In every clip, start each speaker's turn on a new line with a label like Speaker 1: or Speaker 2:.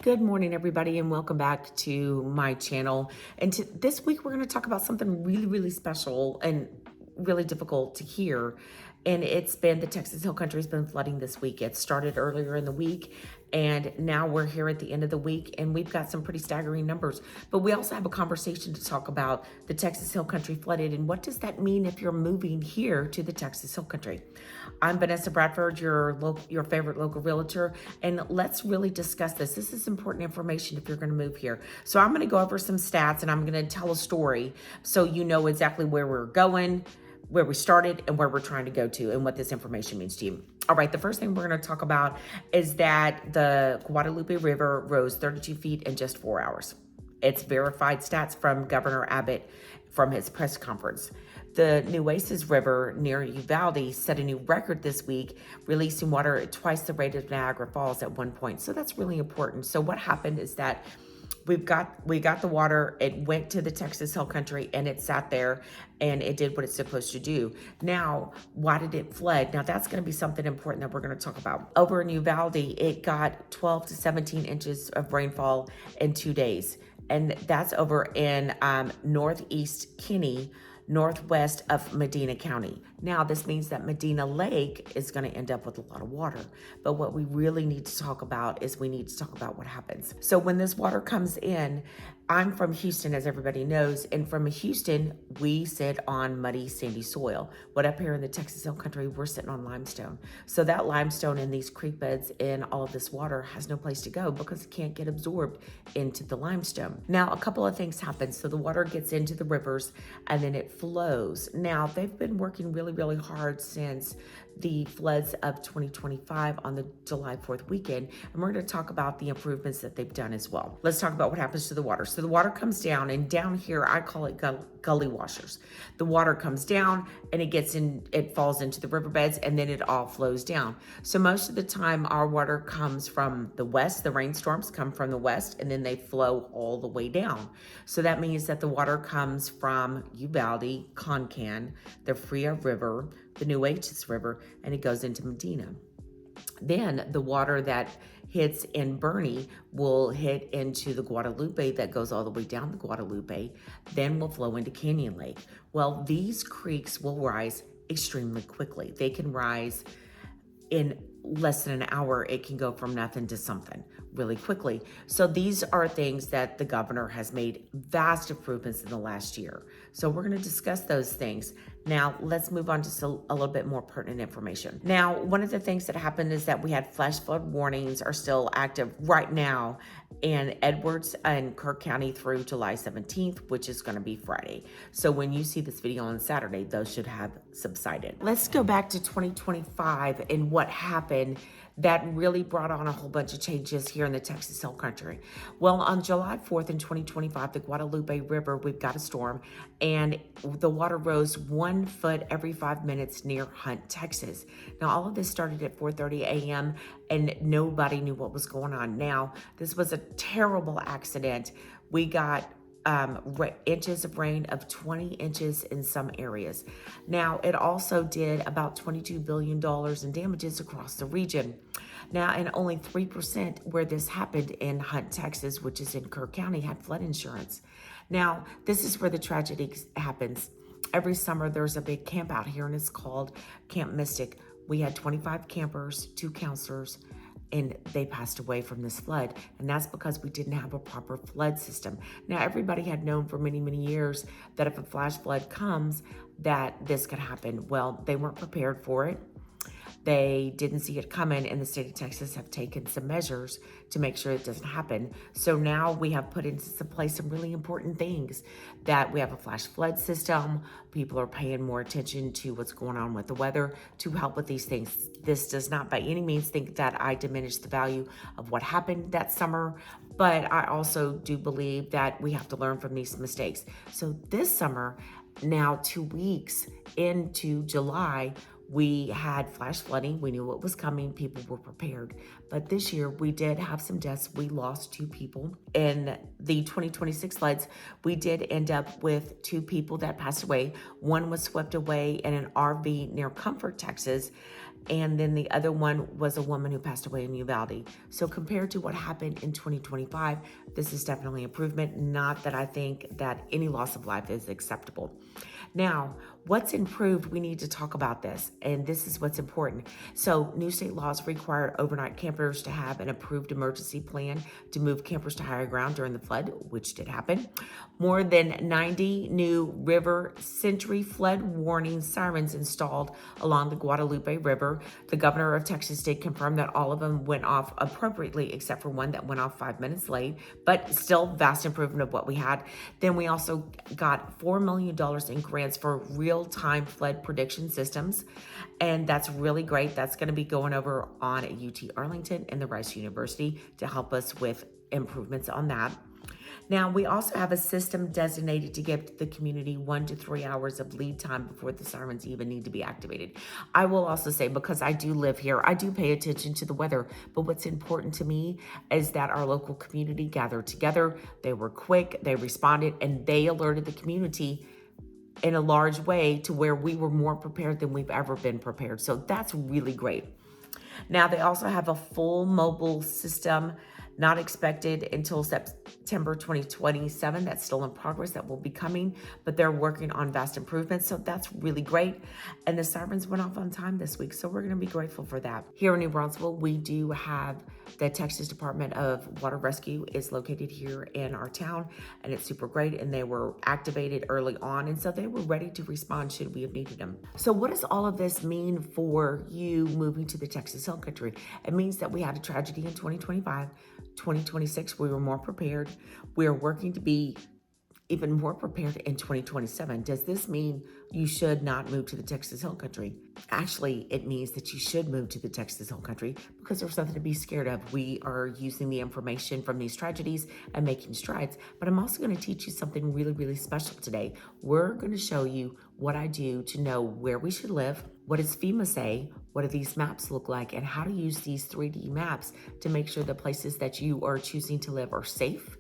Speaker 1: Good morning, everybody, and welcome back to my channel. And this week, we're going to talk about something really, really special and really difficult to hear. And it's been the Texas Hill Country has been flooding this week. It started earlier in the week, and now we're here at the end of the week, and we've got some pretty staggering numbers. But we also have a conversation to talk about the Texas Hill Country flooded, and what does that mean if you're moving here to the Texas Hill Country? I'm Vanessa Bradford, your favorite local realtor, and let's really discuss this. This is important information if you're going to move here. So I'm going to go over some stats, and I'm going to tell a story so you know exactly where we're going, where we started, and where we're trying to go to, and what this information means to you. All right, the first thing we're going to talk about is that the Guadalupe River rose 32 feet in just 4 hours. It's verified stats from Governor Abbott from his press conference. The Nueces River near Uvalde set a new record this week, releasing water at twice the rate of Niagara Falls at one point. So that's really important. So what happened is that we got the water, it went to the Texas Hill Country, and it sat there and it did what it's supposed to do. Now, why did it flood? Now that's going to be something important that we're going to talk about. Over in Uvalde, it got 12 to 17 inches of rainfall in 2 days. And that's over in northeast Kinney, northwest of Medina County. Now, this means that Medina Lake is going to end up with a lot of water. But what we really need to talk about is we need to talk about what happens. So when this water comes in, I'm from Houston, as everybody knows, and from Houston, we sit on muddy, sandy soil. But up here in the Texas Hill Country, we're sitting on limestone. So that limestone in these creek beds and all of this water has no place to go because it can't get absorbed into the limestone. Now, a couple of things happen. So the water gets into the rivers and then it flows. Now, they've been working really, really hard since the floods of 2025 on the July 4th weekend. And we're going to talk about the improvements that they've done as well. Let's talk about what happens to the water. So the water comes down, and down here, I call it gully washers. The water comes down and it falls into the riverbeds, and then it all flows down. So most of the time, our water comes from the west. The rainstorms come from the west, and then they flow all the way down. So that means that the water comes from Uvalde, Concan, the Fria River, the Nueces River, and it goes into Medina. Then the water that hits in Bernie will hit into the Guadalupe that goes all the way down the Guadalupe, then will flow into Canyon Lake. Well, these creeks will rise extremely quickly. They can rise in less than an hour. It can go from nothing to something really quickly. So these are things that the governor has made vast improvements in the last year. So we're going to discuss those things. Now, let's move on to a little bit more pertinent information. Now, one of the things that happened is that we had flash flood warnings are still active right now in Edwards and Kerr County through July 17th, which is going to be Friday. So when you see this video on Saturday, those should have subsided. Let's go back to 2025 and what happened that really brought on a whole bunch of changes here in the Texas Hill Country. Well, on July 4th in 2025, the Guadalupe River, we've got a storm, and the water rose 1 foot every 5 minutes near Hunt, Texas. Now, all of this started at 4:30 a.m., and nobody knew what was going on. Now, this was a terrible accident. We got inches of rain of 20 inches in some areas. Now, it also did about $22 billion in damages across the region. Now, and only 3% where this happened in Hunt, Texas, which is in Kerr County, had flood insurance. Now, this is where the tragedy happens. Every summer, there's a big camp out here, and it's called Camp Mystic. We had 25 campers, 2 counselors, and they passed away from this flood. And that's because we didn't have a proper flood system. Now, everybody had known for many, many years that if a flash flood comes, that this could happen. Well, they weren't prepared for it. They didn't see it coming, and the state of Texas have taken some measures to make sure it doesn't happen. So now we have put into place some really important things, that we have a flash flood system. People are paying more attention to what's going on with the weather to help with these things. This does not by any means think that I diminish the value of what happened that summer, but I also do believe that we have to learn from these mistakes. So this summer, now 2 weeks into July, we had flash flooding. We knew what was coming. People were prepared. But this year, we did have some deaths. We lost 2 people. In the 2026 floods, we did end up with 2 people that passed away. One was swept away in an RV near Comfort, Texas. And then the other one was a woman who passed away in Uvalde. So compared to what happened in 2025, this is definitely improvement. Not that I think that any loss of life is acceptable. Now, what's improved, we need to talk about this, and this is what's important. So new state laws require overnight campers to have an approved emergency plan to move campers to higher ground during the flood, which did happen. More than 90 new river century flood warning sirens installed along the Guadalupe River. The governor of Texas did confirm that all of them went off appropriately, except for one that went off 5 minutes late, but still vast improvement of what we had. Then we also got $4 million in grants for real-time flood prediction systems, and that's really great. That's going to be going over on UT Arlington and the Rice University to help us with improvements on that. Now, we also have a system designated to give the community 1 to 3 hours of lead time before the sirens even need to be activated. I will also say, because I do live here, I do pay attention to the weather, but what's important to me is that our local community gathered together. They were quick, they responded, and they alerted the community in a large way to where we were more prepared than we've ever been prepared. So that's really great. Now, they also have a full mobile system, not expected until September 2027. That's still in progress. That will be coming, but they're working on vast improvements. So that's really great. And the sirens went off on time this week. So we're going to be grateful for that. Here in New Braunfels, we do have the Texas Department of Water Rescue is located here in our town, and it's super great. And they were activated early on. And so they were ready to respond should we have needed them. So what does all of this mean for you moving to the Texas Hill Country? It means that we had a tragedy in 2025. 2026, we were more prepared. We are working to be even more prepared in 2027. Does this mean you should not move to the Texas Hill Country? Actually, it means that you should move to the Texas Hill Country because there's nothing to be scared of. We are using the information from these tragedies and making strides. But I'm also going to teach you something really, really special today. We're going to show you what I do to know where we should live. What does FEMA say? What do these maps look like? And how to use these 3D maps to make sure the places that you are choosing to live are safe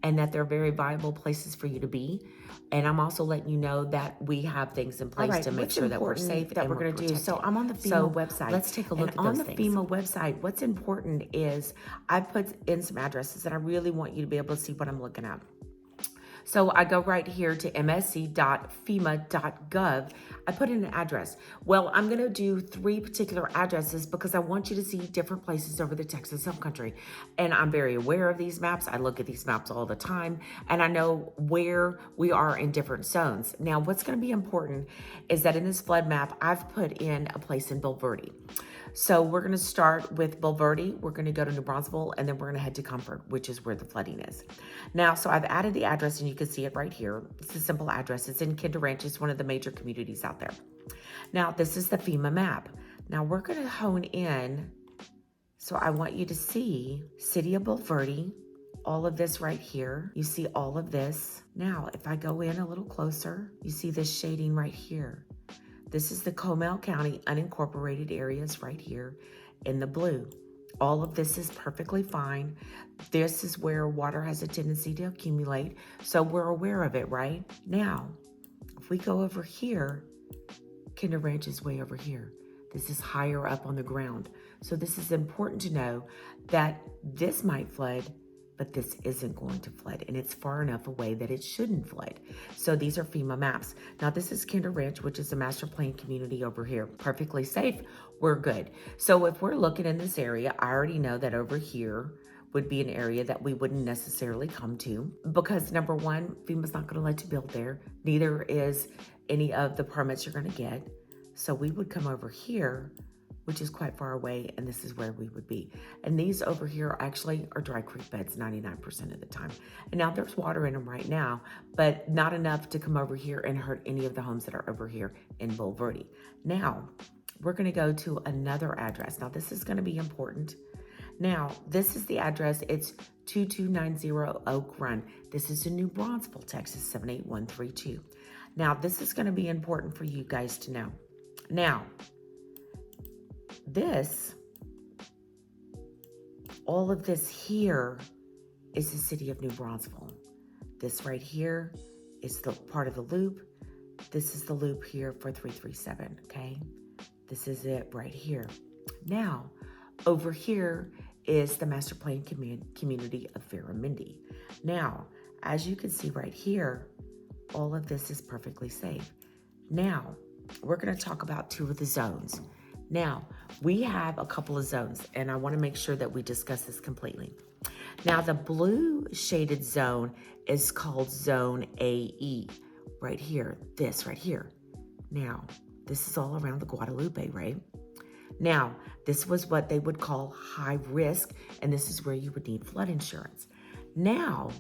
Speaker 1: and that they're very viable places for you to be. And I'm also letting you know that we have things in place to make sure that we're safe that we're going to do. So I'm on the FEMA website. Let's take a look at those things. On the FEMA website, what's important is I put in some addresses, and I really want you to be able to see what I'm looking at. So I go right here to msc.fema.gov. I put in an address. Well, I'm going to do 3 particular addresses because I want you to see different places over the Texas Hill Country. And I'm very aware of these maps. I look at these maps all the time, and I know where we are in different zones. Now, what's going to be important is that in this flood map, I've put in a place in Bulverde. So we're going to start with Bulverde. We're going to go to New Braunfels, and then we're going to head to Comfort, which is where the flooding is. Now, so I've added the address, and you can see it right here. It's a simple address. It's in Kinder Ranch. It's one of the major communities out there. Now, this is the FEMA map. Now, we're going to hone in. So I want you to see City of Bulverde, all of this right here. You see all of this. Now, if I go in a little closer, you see this shading right here. This is the Comal County unincorporated areas right here in the blue. All of this is perfectly fine. This is where water has a tendency to accumulate, so we're aware of it, right? Now, if we go over here, Kinder Ranch is way over here. This is higher up on the ground. So this is important to know that this might flood, but this isn't going to flood, and it's far enough away that it shouldn't flood. So these are FEMA maps. Now this is Kinder Ranch, which is a master plan community over here. Perfectly safe, we're good. So if we're looking in this area, I already know that over here would be an area that we wouldn't necessarily come to because number one, FEMA's not gonna let you build there. Neither is any of the permits you're gonna get. So we would come over here, which is quite far away, and this is where we would be. And these over here actually are dry creek beds 99% of the time. And now there's water in them right now, but not enough to come over here and hurt any of the homes that are over here in Bulverde. Now, we're gonna go to another address. Now this is gonna be important. Now, this is the address. It's 2290 Oak Run. This is in New Braunfels, Texas, 78132. Now, this is gonna be important for you guys to know. Now, all of this here is the city of New Braunfels. This right here is the part of the loop. This is the loop here for 337, okay? This is it right here. Now, over here is the master plan community of Barramundi. Now, as you can see right here, all of this is perfectly safe. Now, we're going to talk about two of the zones. Now, we have a couple of zones, and I want to make sure that we discuss this completely. Now, the blue shaded zone is called Zone AE, right here, this right here. Now, this is all around the Guadalupe, right? Now, this was what they would call high risk, and this is where you would need flood insurance. Now,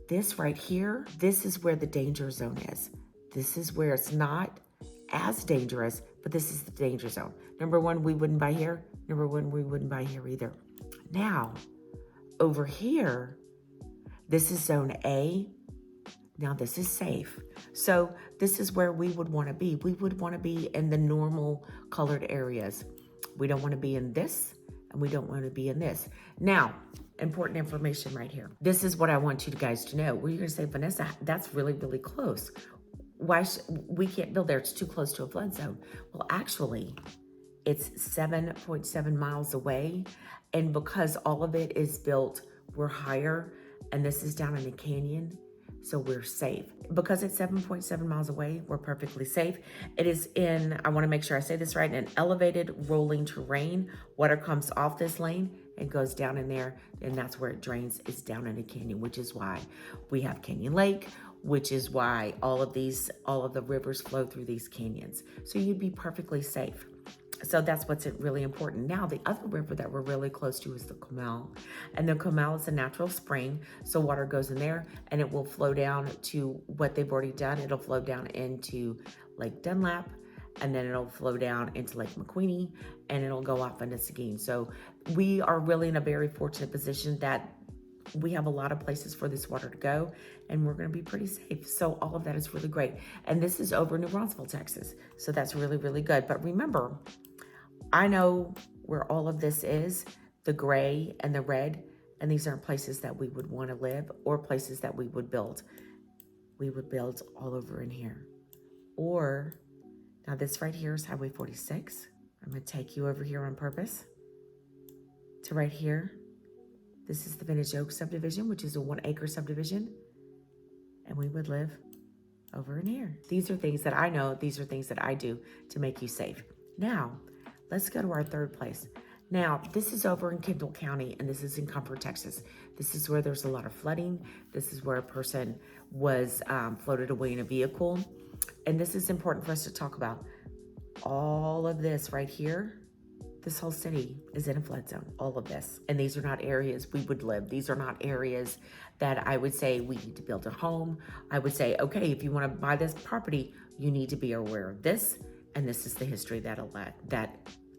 Speaker 1: this right here, this is where the danger zone is. This is where it's not as dangerous, but this is the danger zone. Number one, we wouldn't buy here. Number one, we wouldn't buy here either. Now, over here, this is Zone A. Now, this is safe. So this is where we would want to be. We would want to be in the normal colored areas. We don't want to be in this, and we don't want to be in this. Now, important information right here. This is what I want you guys to know. Well, you're going to say, Vanessa, that's really, really close. We can't build there. It's too close to a flood zone. Well, actually, it's 7.7 miles away. And because all of it is built, we're higher, and this is down in a canyon, so we're safe. Because it's 7.7 miles away, we're perfectly safe. It is in, I wanna make sure I say this right, an elevated rolling terrain. Water comes off this lane and goes down in there, and that's where it drains. It's down in a canyon, which is why we have Canyon Lake, which is why all of the rivers flow through these canyons. So you'd be perfectly safe. So that's what's really important. Now, the other river that we're really close to is the Comal. And the Comal is a natural spring. So water goes in there and it will flow down to what they've already done. It'll flow down into Lake Dunlap, and then it'll flow down into Lake McQueenie, and it'll go off into Seguin. So we are really in a very fortunate position that we have a lot of places for this water to go, and we're going to be pretty safe. So all of that is really great. And this is over New Braunfels, Texas. So that's really, really good. But remember, I know where all of this is, the gray and the red, and these aren't places that we would want to live or places that we would build. We would build all over in here. Or, now this right here is Highway 46. I'm going to take you over here on purpose to right here. This is the Vintage Oak subdivision, which is a 1 acre subdivision. And we would live over in here. These are things that I know. These are things that I do to make you safe. Now, let's go to our third place. Now, this is over in Kendall County, and this is in Comfort, Texas. This is where there's a lot of flooding. This is where a person was floated away in a vehicle. And this is important for us to talk about. All of this right here, this whole city is in a flood zone, all of this. And these are not areas we would live. These are not areas that I would say we need to build a home. I would say, okay, if you want to buy this property, you need to be aware of this. And this is the history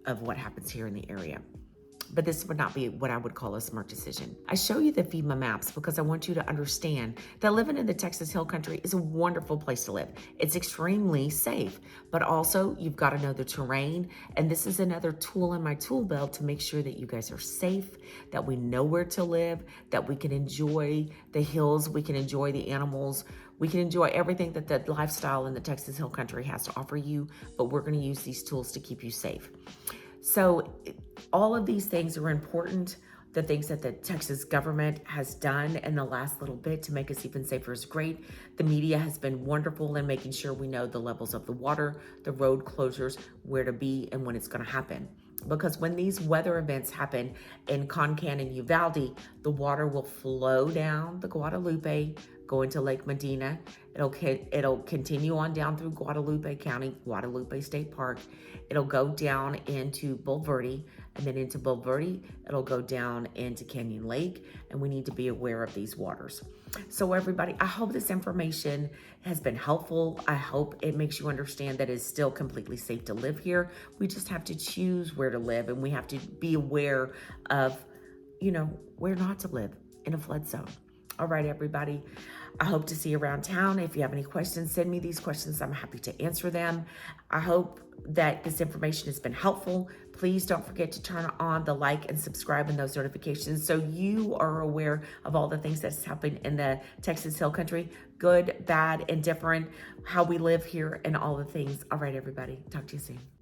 Speaker 1: of what happens here in the area. But this would not be what I would call a smart decision. I show you the FEMA maps because I want you to understand that living in the Texas Hill Country is a wonderful place to live. It's extremely safe, but also you've got to know the terrain. And this is another tool in my tool belt to make sure that you guys are safe, that we know where to live, that we can enjoy the hills, we can enjoy the animals, we can enjoy everything that the lifestyle in the Texas Hill Country has to offer you, but we're going to use these tools to keep you safe. So all of these things are important. The things that the Texas government has done in the last little bit to make us even safer is great. The media has been wonderful in making sure we know the levels of the water, the road closures, where to be, and when it's going to happen. Because when these weather events happen in Concan and Uvalde, the water will flow down the Guadalupe, go into Lake Medina. It'll continue on down through Guadalupe County, Guadalupe State Park. It'll go down into Bulverde, and then into Bulverde, it'll go down into Canyon Lake, and we need to be aware of these waters. So everybody, I hope this information has been helpful. I hope it makes you understand that it's still completely safe to live here. We just have to choose where to live, and we have to be aware of, where not to live in a flood zone. All right, everybody. I hope to see you around town. If you have any questions, send me these questions. I'm happy to answer them. I hope that this information has been helpful. Please don't forget to turn on the like and subscribe and those notifications so you are aware of all the things that's happening in the Texas Hill Country, good, bad, and different, how we live here, and all the things. All right, everybody. Talk to you soon.